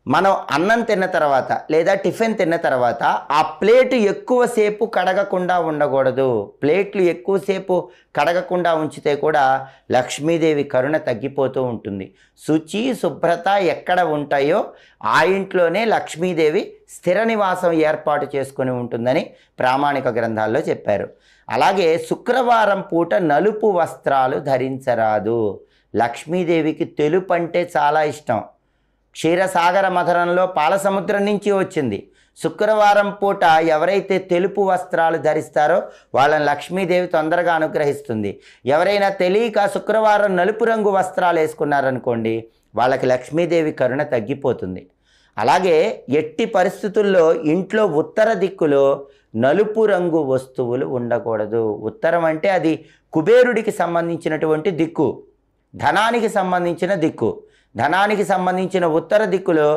మనం అన్నం తిన్న తర్వాత లేదా టిఫిన్ తిన్న తర్వాత ఆ ప్లేటు ఎక్కువసేపు కడగకుండా ఉండకూడదు. ప్లేట్లు ఎక్కువసేపు కడగకుండా ఉంచితే కూడా లక్ష్మీదేవి కరుణ తగ్గిపోతూ ఉంటుంది. శుచి శుభ్రత ఎక్కడ ఉంటాయో ఆ ఇంట్లోనే లక్ష్మీదేవి స్థిర నివాసం ఏర్పాటు చేసుకొని ఉంటుందని ప్రామాణిక గ్రంథాల్లో చెప్పారు. అలాగే శుక్రవారం పూట నలుపు వస్త్రాలు ధరించరాదు. లక్ష్మీదేవికి తెలుపు అంటే చాలా ఇష్టం. క్షీరసాగర మథనంలో పాలసముద్రం నుంచి వచ్చింది. శుక్రవారం పూట ఎవరైతే తెలుపు వస్త్రాలు ధరిస్తారో వాళ్ళని లక్ష్మీదేవి తొందరగా అనుగ్రహిస్తుంది. ఎవరైనా తెలియక శుక్రవారం నలుపు రంగు వస్త్రాలు వేసుకున్నారనుకోండి, వాళ్ళకి లక్ష్మీదేవి కరుణ తగ్గిపోతుంది. అలాగే ఎట్టి పరిస్థితుల్లో ఇంట్లో ఉత్తర దిక్కులో నలుపు రంగు వస్తువులు ఉండకూడదు. ఉత్తరం అంటే అది కుబేరుడికి సంబంధించినటువంటి దిక్కు, ధనానికి సంబంధించిన దిక్కు. ధనానికి సంబంధించిన ఉత్తర దిక్కులో